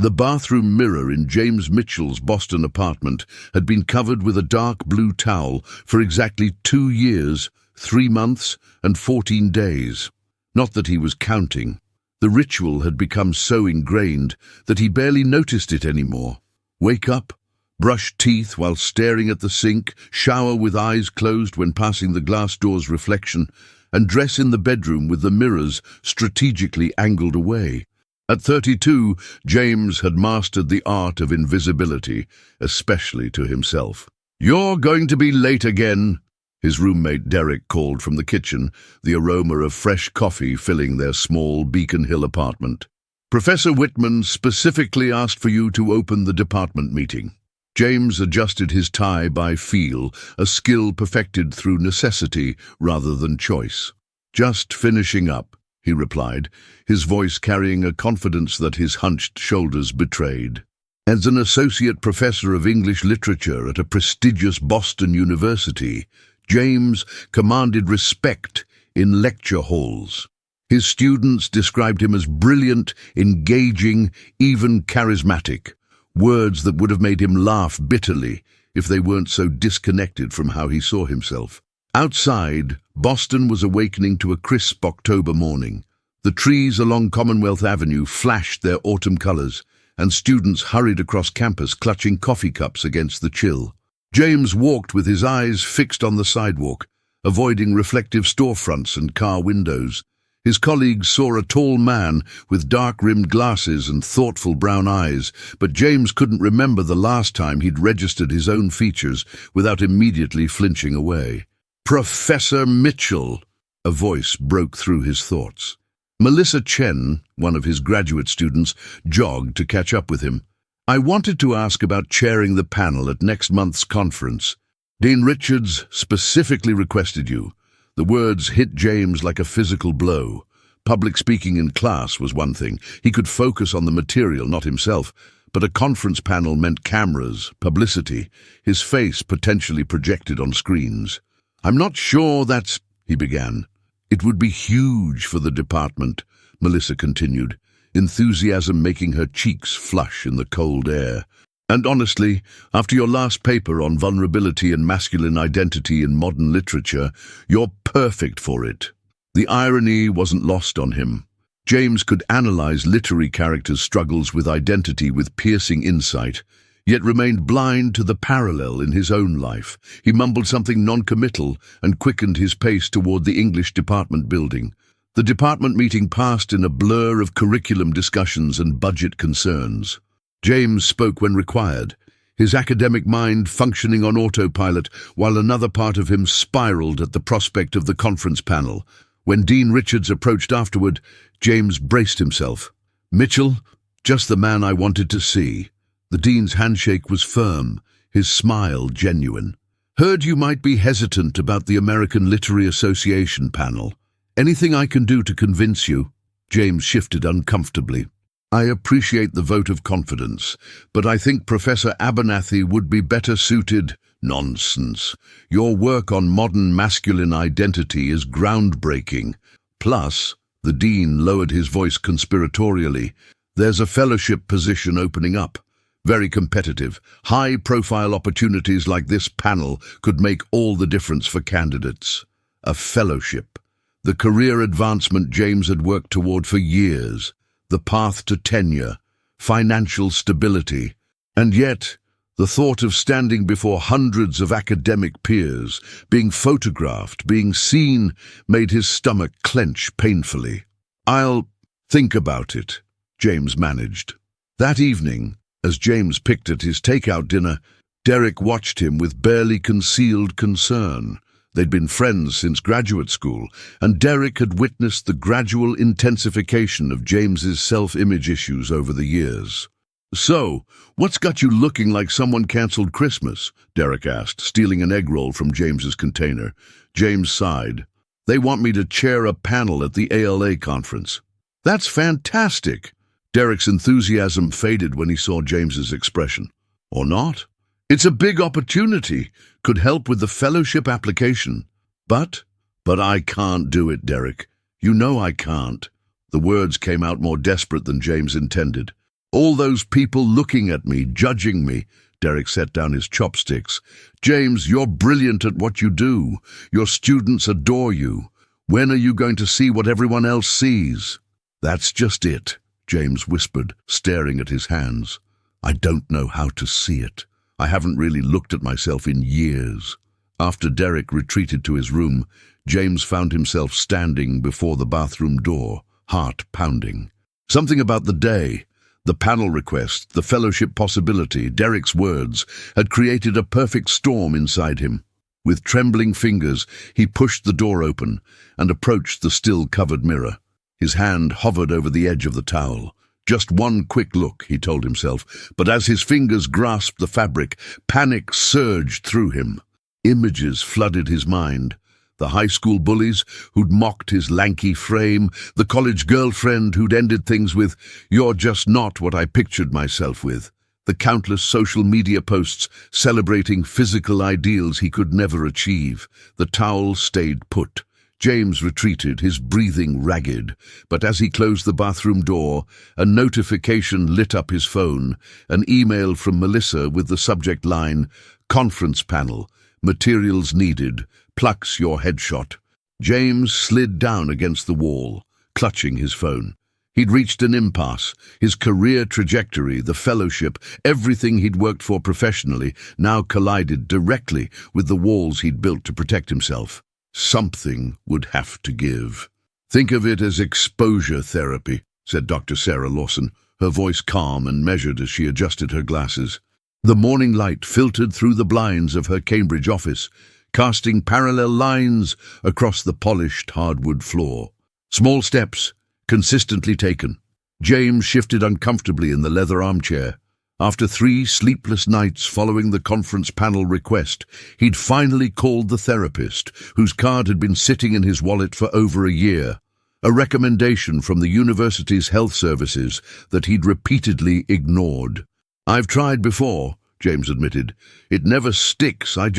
The bathroom mirror in James Mitchell's Boston apartment had been covered with a dark blue towel for exactly 2 years, 3 months, and 14 days. Not that he was counting. The ritual had become so ingrained that he barely noticed it anymore. Wake up, brush teeth while staring at the sink, shower with eyes closed when passing the glass door's reflection, and dress in the bedroom with the mirrors strategically angled away. At 32, James had mastered the art of invisibility, especially to himself. "You're going to be late again," his roommate Derek called from the kitchen, the aroma of fresh coffee filling their small Beacon Hill apartment. "Professor Whitman specifically asked for you to open the department meeting." James adjusted his tie by feel, a skill perfected through necessity rather than choice. "Just finishing up," he replied, his voice carrying a confidence that his hunched shoulders betrayed. As an associate professor of English literature at a prestigious Boston university, James commanded respect in lecture halls. His students described him as brilliant, engaging, even charismatic, words that would have made him laugh bitterly if they weren't so disconnected from how he saw himself. Outside, Boston was awakening to a crisp October morning. The trees along Commonwealth Avenue flashed their autumn colors, and students hurried across campus clutching coffee cups against the chill. James walked with his eyes fixed on the sidewalk, avoiding reflective storefronts and car windows. His colleagues saw a tall man with dark-rimmed glasses and thoughtful brown eyes, but James couldn't remember the last time he'd registered his own features without immediately flinching away. "Professor Mitchell," a voice broke through his thoughts. Melissa Chen, one of his graduate students, jogged to catch up with him. "I wanted to ask about chairing the panel at next month's conference. Dean Richards specifically requested you." The words hit James like a physical blow. Public speaking in class was one thing. He could focus on the material, not himself. But a conference panel meant cameras, publicity, his face potentially projected on screens. "I'm not sure that's—" he began. "It would be huge for the department," Melissa continued, enthusiasm making her cheeks flush in the cold air. "And honestly, after your last paper on vulnerability and masculine identity in modern literature, you're perfect for it." The irony wasn't lost on him. James could analyze literary characters' struggles with identity with piercing insight, yet remained blind to the parallel in his own life. He mumbled something non-committal and quickened his pace toward the English department building. The department meeting passed in a blur of curriculum discussions and budget concerns. James spoke when required, his academic mind functioning on autopilot while another part of him spiraled at the prospect of the conference panel. When Dean Richards approached afterward, James braced himself. "Mitchell, just the man I wanted to see." The dean's handshake was firm, his smile genuine. "Heard you might be hesitant about the American Literary Association panel. Anything I can do to convince you?" James shifted uncomfortably. "I appreciate the vote of confidence, but I think Professor Abernathy would be better suited." "Nonsense. Your work on modern masculine identity is groundbreaking. Plus," the dean lowered his voice conspiratorially, "there's a fellowship position opening up. Very competitive. High-profile opportunities like this panel could make all the difference for candidates." A fellowship. The career advancement James had worked toward for years. The path to tenure, financial stability, and yet the thought of standing before hundreds of academic peers, being photographed, being seen, made his stomach clench painfully. "I'll think about it," James managed. That evening, as James picked at his takeout dinner, Derek watched him with barely concealed concern. They'd been friends since graduate school, and Derek had witnessed the gradual intensification of James's self-image issues over the years. "So, what's got you looking like someone cancelled Christmas?" Derek asked, stealing an egg roll from James's container. James sighed. "They want me to chair a panel at the ALA conference." "That's fantastic!" Derek's enthusiasm faded when he saw James's expression. "Or not? It's a big opportunity. Could help with the fellowship application. But I can't do it, Derek. You know I can't." The words came out more desperate than James intended. All those people looking at me, judging me. Derek set down his chopsticks. James, you're brilliant at what you do. Your students adore you. When are you going to see what everyone else sees? That's just it, James whispered, staring at his hands. I don't know how to see it. I haven't really looked at myself in years. After Derek retreated to his room, James found himself standing before the bathroom door, heart pounding. Something about the day, the panel request, the fellowship possibility, Derek's words, had created a perfect storm inside him. With trembling fingers, he pushed the door open and approached the still-covered mirror. His hand hovered over the edge of the towel. Just one quick look, he told himself, but as his fingers grasped the fabric, panic surged through him. Images flooded his mind. The high school bullies who'd mocked his lanky frame, the college girlfriend who'd ended things with, "You're just not what I pictured myself with," the countless social media posts celebrating physical ideals he could never achieve. The towel stayed put. James retreated, his breathing ragged, but as he closed the bathroom door, a notification lit up his phone, an email from Melissa with the subject line, "Conference panel, materials needed, plucks your headshot." James slid down against the wall, clutching his phone. He'd reached an impasse. His career trajectory, the fellowship, everything he'd worked for professionally, now collided directly with the walls he'd built to protect himself. Something would have to give. "Think of it as exposure therapy," said Dr. Sarah Lawson, her voice calm and measured as she adjusted her glasses. The morning light filtered through the blinds of her Cambridge office, casting parallel lines across the polished hardwood floor. Small steps, consistently taken. James shifted uncomfortably in the leather armchair. After 3 sleepless nights following the conference panel request, he'd finally called the therapist, whose card had been sitting in his wallet for over a year. A recommendation from the university's health services that he'd repeatedly ignored. "I've tried before," James admitted. "It never sticks. I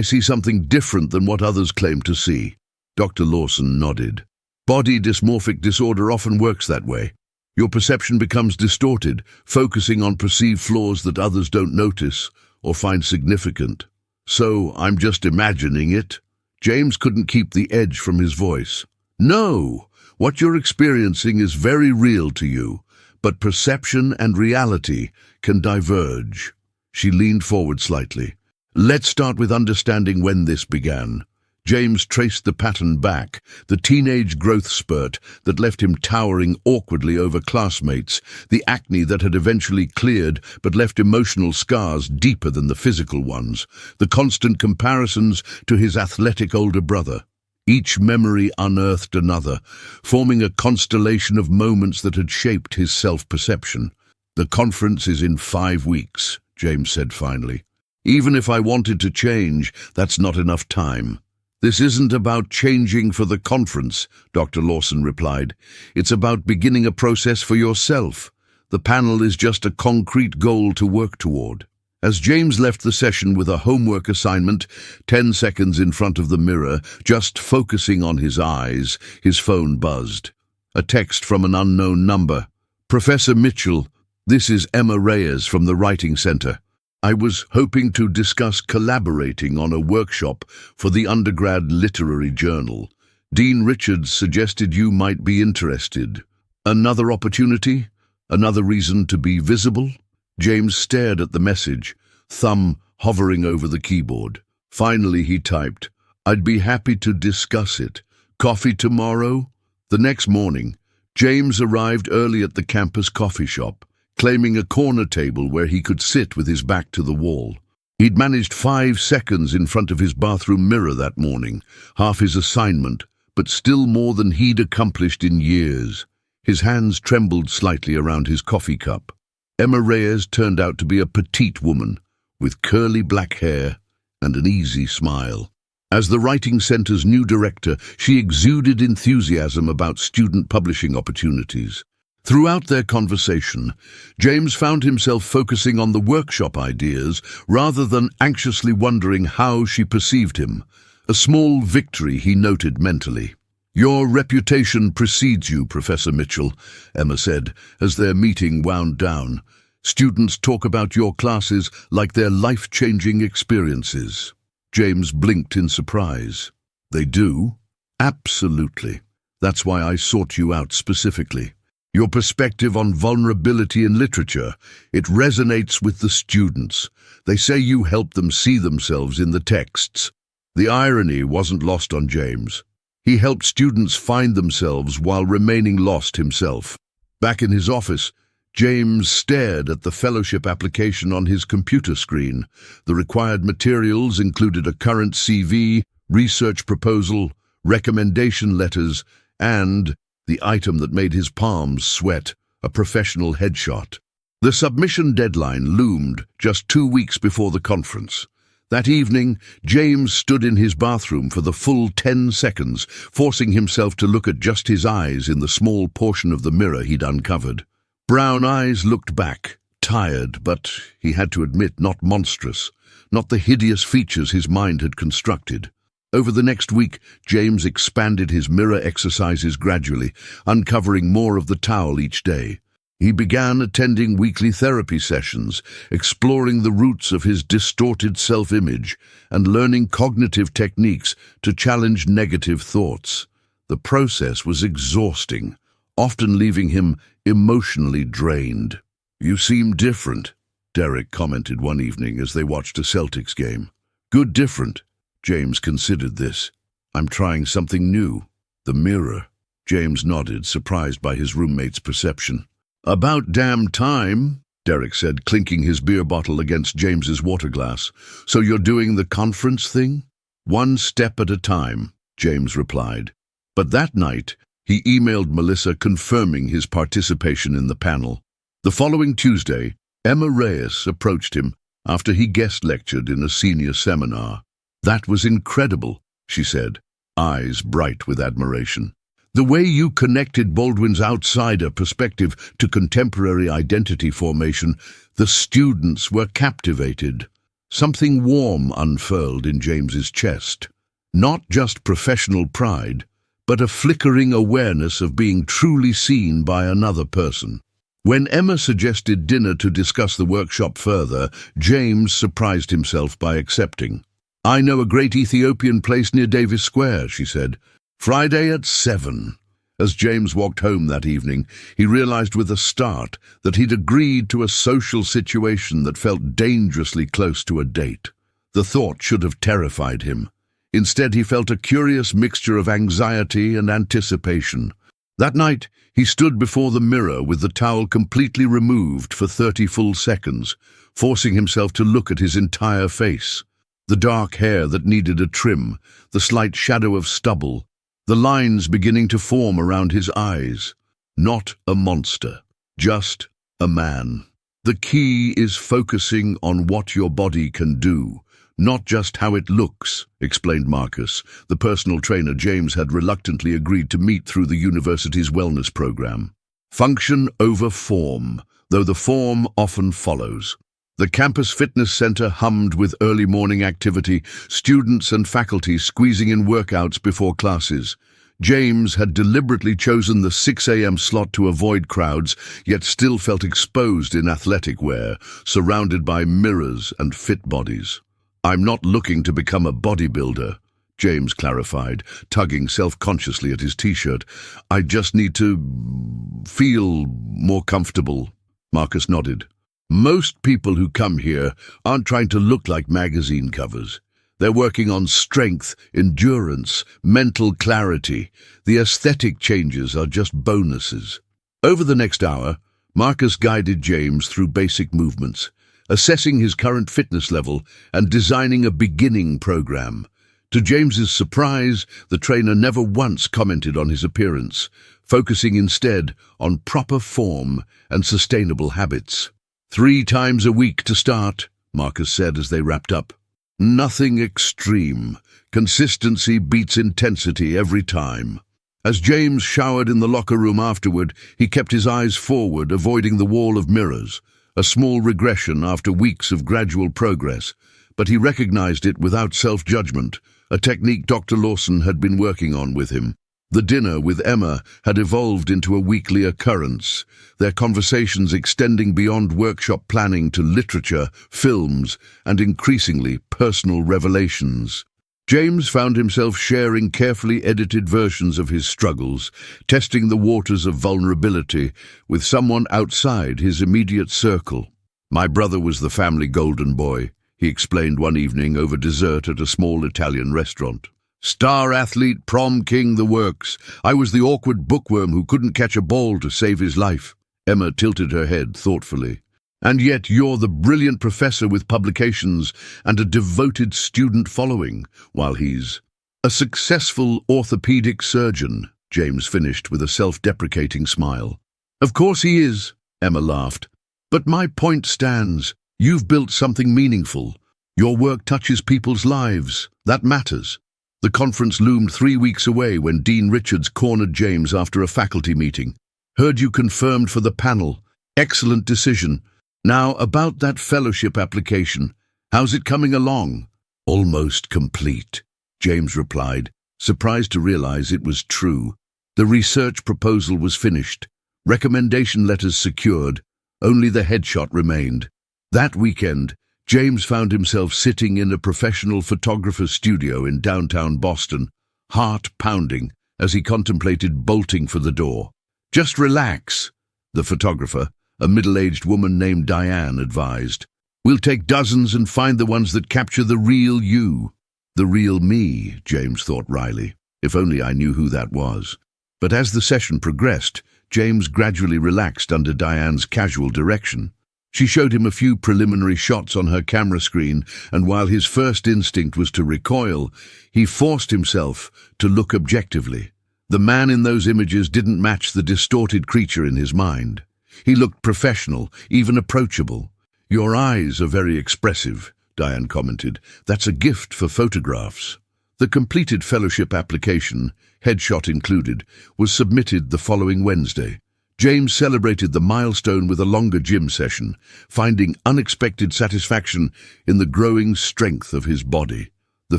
see something different than what others claim to see." Dr. Lawson nodded. "Body dysmorphic disorder often works that way. Your perception becomes distorted, focusing on perceived flaws that others don't notice or find significant. So I'm just imagining it." James couldn't keep the edge from his voice. "No, what you're experiencing is very real to you, but perception and reality can diverge." She leaned forward slightly. "Let's start with understanding when this began." James traced the pattern back, the teenage growth spurt that left him towering awkwardly over classmates, the acne that had eventually cleared but left emotional scars deeper than the physical ones, the constant comparisons to his athletic older brother. Each memory unearthed another, forming a constellation of moments that had shaped his self-perception. "The conference is in 5 weeks, James said finally. "Even if I wanted to change, that's not enough time." "This isn't about changing for the conference," Dr. Lawson replied. "It's about beginning a process for yourself. The panel is just a concrete goal to work toward." As James left the session with a homework assignment, 10 seconds in front of the mirror, just focusing on his eyes, his phone buzzed. A text from an unknown number. "Professor Mitchell, this is Emma Reyes from the Writing Center. I was hoping to discuss collaborating on a workshop for the undergrad literary journal. Dean Richards suggested you might be interested. Another opportunity? Another reason to be visible?" James stared at the message, thumb hovering over the keyboard. Finally he typed, "I'd be happy to discuss it. Coffee tomorrow?" The next morning, James arrived early at the campus coffee shop, claiming a corner table where he could sit with his back to the wall. He'd managed 5 seconds in front of his bathroom mirror that morning, half his assignment, but still more than he'd accomplished in years. His hands trembled slightly around his coffee cup. Emma Reyes turned out to be a petite woman, with curly black hair and an easy smile. As the Writing Center's new director, she exuded enthusiasm about student publishing opportunities. Throughout their conversation, James found himself focusing on the workshop ideas rather than anxiously wondering how she perceived him, a small victory he noted mentally. "Your reputation precedes you, Professor Mitchell," Emma said, as their meeting wound down. "Students talk about your classes like they're life-changing experiences." James blinked in surprise. "They do?" "Absolutely. That's why I sought you out specifically. Your perspective on vulnerability in literature, it resonates with the students. They say you help them see themselves in the texts." The irony wasn't lost on James. He helped students find themselves while remaining lost himself. Back in his office, James stared at the fellowship application on his computer screen. The required materials included a current CV, research proposal, recommendation letters, and the item that made his palms sweat, a professional headshot. The submission deadline loomed just 2 weeks before the conference. That evening, James stood in his bathroom for the full 10 seconds, forcing himself to look at just his eyes in the small portion of the mirror he'd uncovered. Brown eyes looked back, tired, but, he had to admit, not monstrous, not the hideous features his mind had constructed. Over the next week, James expanded his mirror exercises gradually, uncovering more of the towel each day. He began attending weekly therapy sessions, exploring the roots of his distorted self-image, and learning cognitive techniques to challenge negative thoughts. The process was exhausting, often leaving him emotionally drained. "You seem different," Derek commented one evening as they watched a Celtics game. "Good different." James considered this. "I'm trying something new." "The mirror." James nodded, surprised by his roommate's perception. "About damn time," Derek said, clinking his beer bottle against James's water glass. "So you're doing the conference thing?" "One step at a time," James replied. But that night, he emailed Melissa confirming his participation in the panel. The following Tuesday, Emma Reyes approached him after he guest lectured in a senior seminar. "That was incredible," she said, eyes bright with admiration. "The way you connected Baldwin's outsider perspective to contemporary identity formation, the students were captivated." Something warm unfurled in James's chest. Not just professional pride, but a flickering awareness of being truly seen by another person. When Emma suggested dinner to discuss the workshop further, James surprised himself by accepting. "I know a great Ethiopian place near Davis Square," she said. "Friday at 7. As James walked home that evening, he realized with a start that he'd agreed to a social situation that felt dangerously close to a date. The thought should have terrified him. Instead, he felt a curious mixture of anxiety and anticipation. That night, he stood before the mirror with the towel completely removed for 30 full seconds, forcing himself to look at his entire face. The dark hair that needed a trim, the slight shadow of stubble, the lines beginning to form around his eyes. Not a monster, just a man. The key is focusing on what your body can do, not just how it looks, explained Marcus, the personal trainer James had reluctantly agreed to meet through the university's wellness program. Function over form, though the form often follows. The campus fitness center hummed with early morning activity, students and faculty squeezing in workouts before classes. James had deliberately chosen the 6 a.m. slot to avoid crowds, yet still felt exposed in athletic wear, surrounded by mirrors and fit bodies. "I'm not looking to become a bodybuilder," James clarified, tugging self-consciously at his t-shirt. "I just need to feel more comfortable." Marcus nodded. "Most people who come here aren't trying to look like magazine covers. They're working on strength, endurance, mental clarity. The aesthetic changes are just bonuses." Over the next hour, Marcus guided James through basic movements, assessing his current fitness level and designing a beginning program. To James's surprise, the trainer never once commented on his appearance, focusing instead on proper form and sustainable habits. 3 times a week to start," Marcus said as they wrapped up. "Nothing extreme. Consistency beats intensity every time." As James showered in the locker room afterward, he kept his eyes forward, avoiding the wall of mirrors, a small regression after weeks of gradual progress, but he recognized it without self-judgment, a technique Dr. Lawson had been working on with him. The dinner with Emma had evolved into a weekly occurrence, their conversations extending beyond workshop planning to literature, films, and increasingly personal revelations. James found himself sharing carefully edited versions of his struggles, testing the waters of vulnerability with someone outside his immediate circle. "My brother was the family golden boy," he explained one evening over dessert at a small Italian restaurant. "Star athlete, prom king, the works. I was the awkward bookworm who couldn't catch a ball to save his life." Emma tilted her head thoughtfully. "And yet you're the brilliant professor with publications and a devoted student following, while he's a successful orthopedic surgeon," James finished with a self-deprecating smile. "Of course he is," Emma laughed. "But my point stands. You've built something meaningful. Your work touches people's lives. That matters." The conference loomed 3 weeks away when Dean Richards cornered James after a faculty meeting. "Heard you confirmed for the panel. Excellent decision. Now, about that fellowship application, how's it coming along?" "Almost complete," James replied, surprised to realize it was true. The research proposal was finished, recommendation letters secured, only the headshot remained. That weekend, James found himself sitting in a professional photographer's studio in downtown Boston, heart pounding as he contemplated bolting for the door. "Just relax," the photographer, a middle-aged woman named Diane, advised. "We'll take dozens and find the ones that capture the real you." The real me, James thought wryly. If only I knew who that was. But as the session progressed, James gradually relaxed under Diane's casual direction. She showed him a few preliminary shots on her camera screen, and while his first instinct was to recoil, he forced himself to look objectively. The man in those images didn't match the distorted creature in his mind. He looked professional, even approachable. "Your eyes are very expressive," Diane commented. "That's a gift for photographs." The completed fellowship application, headshot included, was submitted the following Wednesday. James celebrated the milestone with a longer gym session, finding unexpected satisfaction in the growing strength of his body. The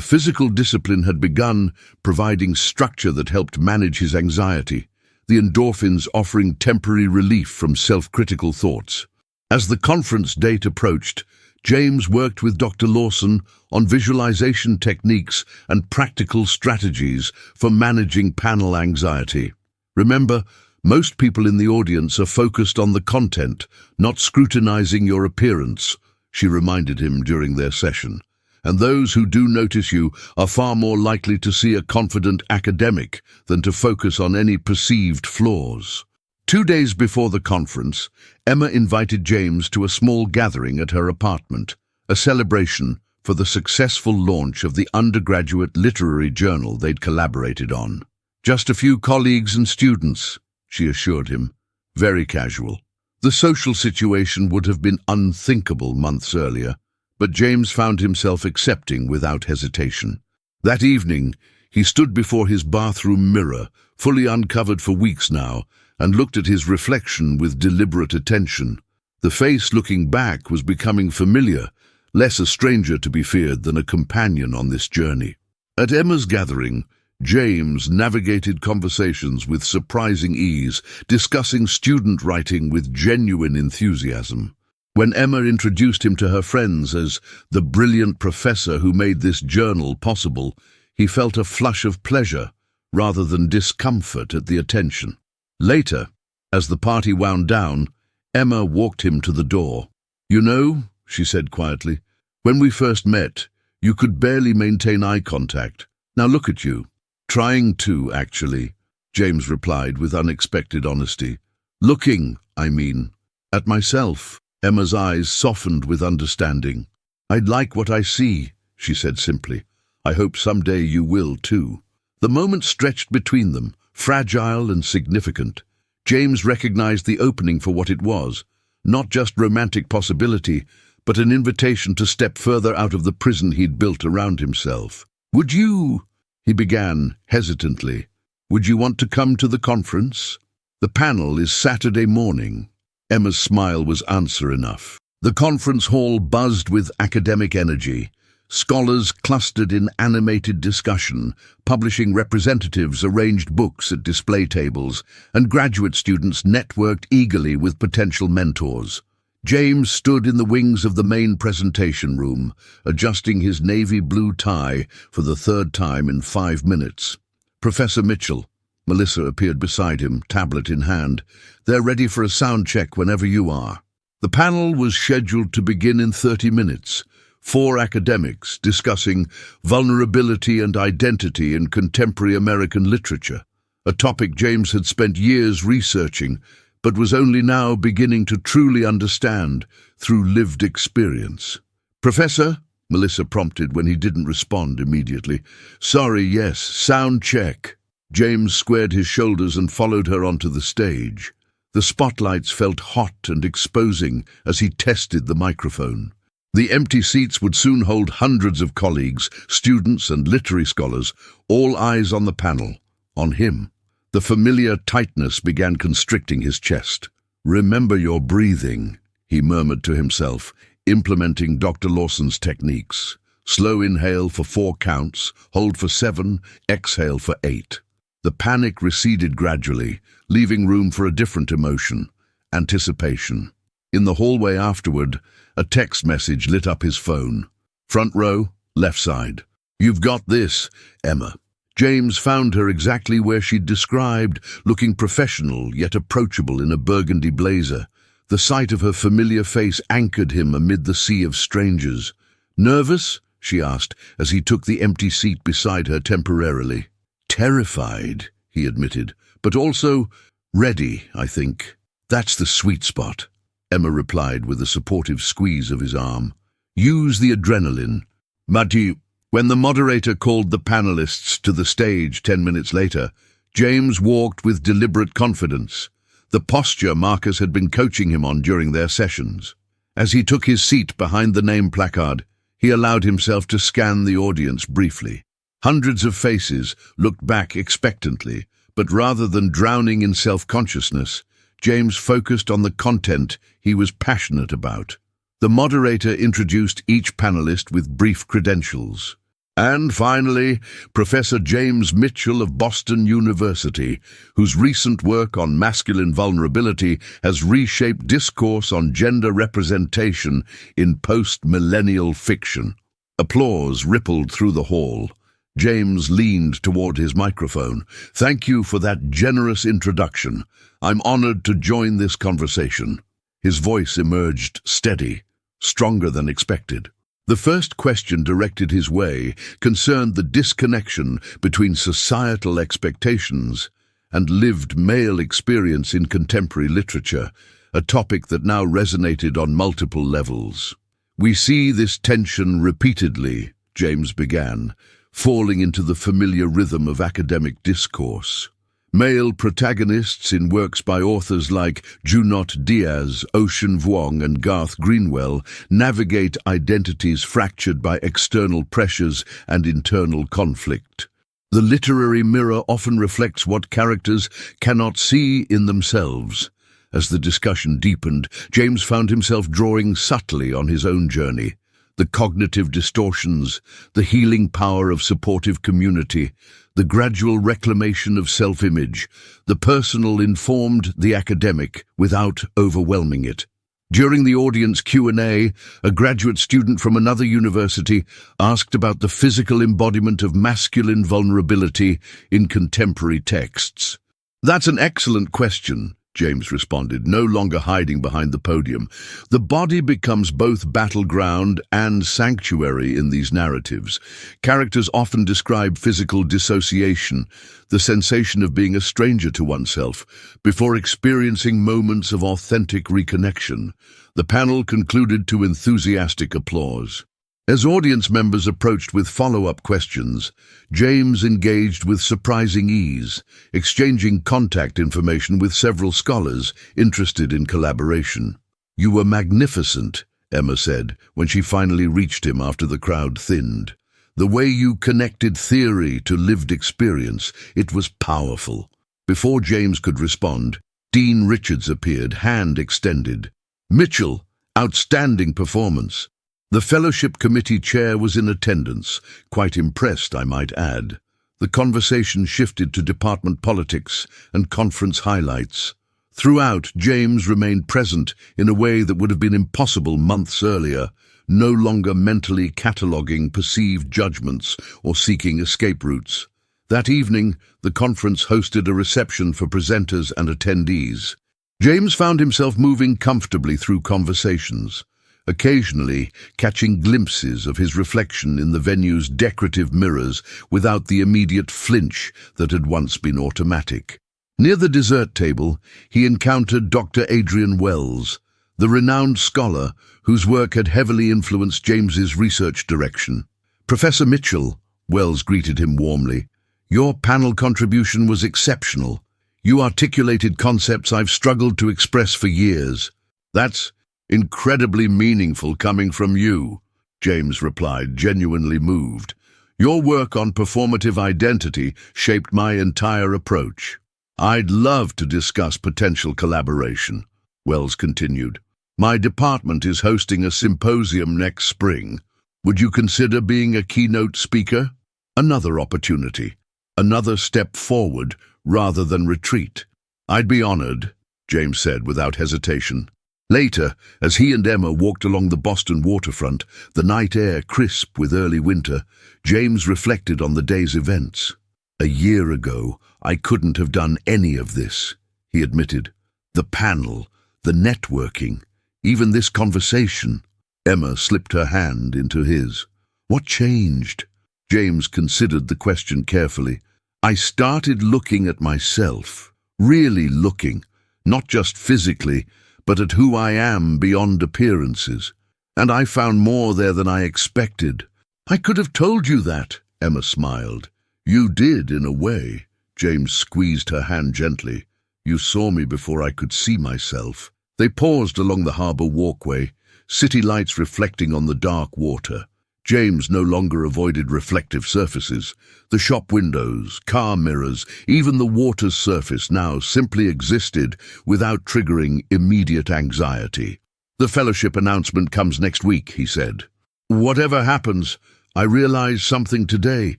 physical discipline had begun, providing structure that helped manage his anxiety, the endorphins offering temporary relief from self-critical thoughts. As the conference date approached, James worked with Dr. Lawson on visualization techniques and practical strategies for managing panel anxiety. "Remember, most people in the audience are focused on the content, not scrutinizing your appearance," she reminded him during their session. "And those who do notice you are far more likely to see a confident academic than to focus on any perceived flaws." 2 days before the conference, Emma invited James to a small gathering at her apartment, a celebration for the successful launch of the undergraduate literary journal they'd collaborated on. "Just a few colleagues and students," she assured him, very casual. The social situation would have been unthinkable months earlier, but James found himself accepting without hesitation. That evening, he stood before his bathroom mirror, fully uncovered for weeks now, and looked at his reflection with deliberate attention. The face looking back was becoming familiar, less a stranger to be feared than a companion on this journey. At Emma's gathering, James navigated conversations with surprising ease, discussing student writing with genuine enthusiasm. When Emma introduced him to her friends as the brilliant professor who made this journal possible, he felt a flush of pleasure rather than discomfort at the attention. Later, as the party wound down, Emma walked him to the door. "You know," she said quietly, "when we first met, you could barely maintain eye contact. Now look at you." "Trying to, actually," James replied with unexpected honesty. "Looking, I mean, at myself." Emma's eyes softened with understanding. "I'd like what I see," she said simply. "I hope someday you will too." The moment stretched between them, fragile and significant. James recognized the opening for what it was, not just romantic possibility, but an invitation to step further out of the prison he'd built around himself. "Would you," he began hesitantly, "would you want to come to the conference? The panel is Saturday morning." Emma's smile was answer enough. The conference hall buzzed with academic energy. Scholars clustered in animated discussion, publishing representatives arranged books at display tables, and graduate students networked eagerly with potential mentors. James stood in the wings of the main presentation room, adjusting his navy blue tie for the third time in 5 minutes. "Professor Mitchell," Melissa appeared beside him, tablet in hand. "They're ready for a sound check whenever you are." The panel was scheduled to begin in 30 minutes. 4 academics discussing vulnerability and identity in contemporary American literature, a topic James had spent years researching, but was only now beginning to truly understand through lived experience. "Professor?" Melissa prompted when he didn't respond immediately. "Sorry, yes, sound check." James squared his shoulders and followed her onto the stage. The spotlights felt hot and exposing as he tested the microphone. The empty seats would soon hold hundreds of colleagues, students and literary scholars, all eyes on the panel, on him. The familiar tightness began constricting his chest. "Remember your breathing," he murmured to himself, implementing Dr. Lawson's techniques. Slow inhale for 4 counts, hold for 7, exhale for 8. The panic receded gradually, leaving room for a different emotion, anticipation. In the hallway afterward, a text message lit up his phone. "Front row, left side. You've got this, Emma." James found her exactly where she'd described, looking professional yet approachable in a burgundy blazer. The sight of her familiar face anchored him amid the sea of strangers. "Nervous?" she asked, as he took the empty seat beside her temporarily. "Terrified," he admitted, "but also ready, I think. That's the sweet spot," Emma replied with a supportive squeeze of his arm. "Use the adrenaline." "Mati." When the moderator called the panelists to the stage 10 minutes later, James walked with deliberate confidence, the posture Marcus had been coaching him on during their sessions. As he took his seat behind the name placard, he allowed himself to scan the audience briefly. Hundreds of faces looked back expectantly, but rather than drowning in self-consciousness, James focused on the content he was passionate about. The moderator introduced each panelist with brief credentials. "And finally, Professor James Mitchell of Boston University, whose recent work on masculine vulnerability has reshaped discourse on gender representation in post-millennial fiction." Applause rippled through the hall. James leaned toward his microphone. "Thank you for that generous introduction. I'm honored to join this conversation." His voice emerged steady, stronger than expected. The first question directed his way concerned the disconnection between societal expectations and lived male experience in contemporary literature, a topic that now resonated on multiple levels. "We see this tension repeatedly," James began, falling into the familiar rhythm of academic discourse. Male protagonists in works by authors like Junot Diaz, Ocean Vuong, and Garth Greenwell navigate identities fractured by external pressures and internal conflict. The literary mirror often reflects what characters cannot see in themselves. As the discussion deepened, James found himself drawing subtly on his own journey. The cognitive distortions, the healing power of supportive community, the gradual reclamation of self-image, the personal informed the academic without overwhelming it. During the audience Q&A, a graduate student from another university asked about the physical embodiment of masculine vulnerability in contemporary texts. "That's an excellent question," James responded, no longer hiding behind the podium. "The body becomes both battleground and sanctuary in these narratives. Characters often describe physical dissociation, the sensation of being a stranger to oneself, before experiencing moments of authentic reconnection." The panel concluded to enthusiastic applause. As audience members approached with follow-up questions, James engaged with surprising ease, exchanging contact information with several scholars interested in collaboration. "You were magnificent," Emma said, when she finally reached him after the crowd thinned. "The way you connected theory to lived experience, it was powerful." Before James could respond, Dean Richards appeared, hand extended. "Mitchell, outstanding performance." The fellowship committee chair was in attendance, quite impressed, I might add. The conversation shifted to department politics and conference highlights. Throughout, James remained present in a way that would have been impossible months earlier, no longer mentally cataloguing perceived judgments or seeking escape routes. That evening, the conference hosted a reception for presenters and attendees. James found himself moving comfortably through conversations, occasionally catching glimpses of his reflection in the venue's decorative mirrors without the immediate flinch that had once been automatic. Near the dessert table, he encountered Dr. Adrian Wells, the renowned scholar whose work had heavily influenced James's research direction. "Professor Mitchell," Wells greeted him warmly, "your panel contribution was exceptional. You articulated concepts I've struggled to express for years." "That's incredibly meaningful coming from you," James replied, genuinely moved. "Your work on performative identity shaped my entire approach." "I'd love to discuss potential collaboration," Wells continued. "My department is hosting a symposium next spring. Would you consider being a keynote speaker?" Another opportunity, another step forward rather than retreat. "I'd be honored," James said without hesitation. Later, as he and Emma walked along the Boston waterfront, the night air crisp with early winter, James reflected on the day's events. "A year ago, I couldn't have done any of this," he admitted. "The panel, the networking, even this conversation." Emma slipped her hand into his. "What changed?" James considered the question carefully. "I started looking at myself, really looking, not just physically, but at who I am beyond appearances. And I found more there than I expected." "I could have told you that," Emma smiled. "You did, in a way." James squeezed her hand gently. "You saw me before I could see myself." They paused along the harbour walkway, city lights reflecting on the dark water. James no longer avoided reflective surfaces. The shop windows, car mirrors, even the water's surface now simply existed without triggering immediate anxiety. "The fellowship announcement comes next week," he said. "Whatever happens, I realize something today.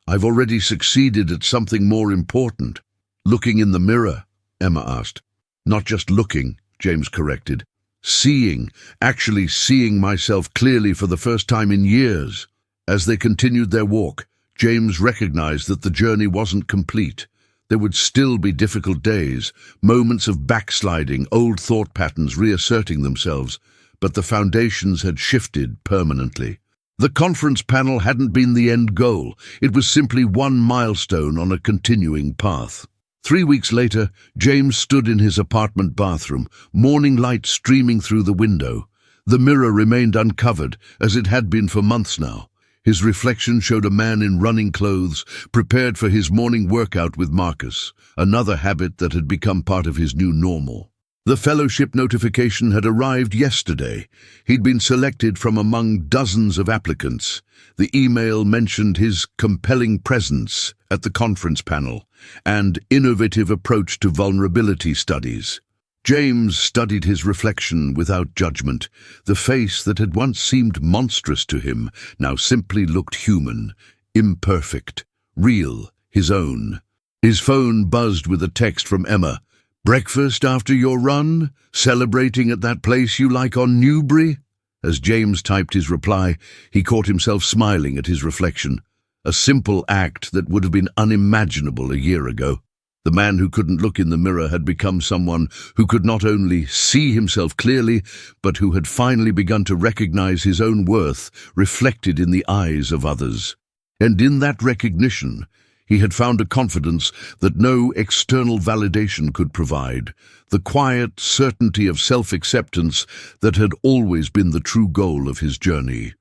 I've already succeeded at something more important." "Looking in the mirror?" Emma asked. "Not just looking," James corrected. "Seeing, actually seeing myself clearly for the first time in years." As they continued their walk, James recognized that the journey wasn't complete. There would still be difficult days, moments of backsliding, old thought patterns reasserting themselves, but the foundations had shifted permanently. The conference panel hadn't been the end goal. It was simply one milestone on a continuing path. 3 weeks later, James stood in his apartment bathroom, morning light streaming through the window. The mirror remained uncovered, as it had been for months now. His reflection showed a man in running clothes, prepared for his morning workout with Marcus, another habit that had become part of his new normal. The fellowship notification had arrived yesterday. He'd been selected from among dozens of applicants. The email mentioned his compelling presence at the conference panel and innovative approach to vulnerability studies. James studied his reflection without judgment. The face that had once seemed monstrous to him now simply looked human, imperfect, real, his own. His phone buzzed with a text from Emma. "Breakfast after your run? Celebrating at that place you like on Newbury?" As James typed his reply, he caught himself smiling at his reflection. A simple act that would have been unimaginable a year ago. The man who couldn't look in the mirror had become someone who could not only see himself clearly, but who had finally begun to recognize his own worth reflected in the eyes of others. And in that recognition, he had found a confidence that no external validation could provide, the quiet certainty of self-acceptance that had always been the true goal of his journey.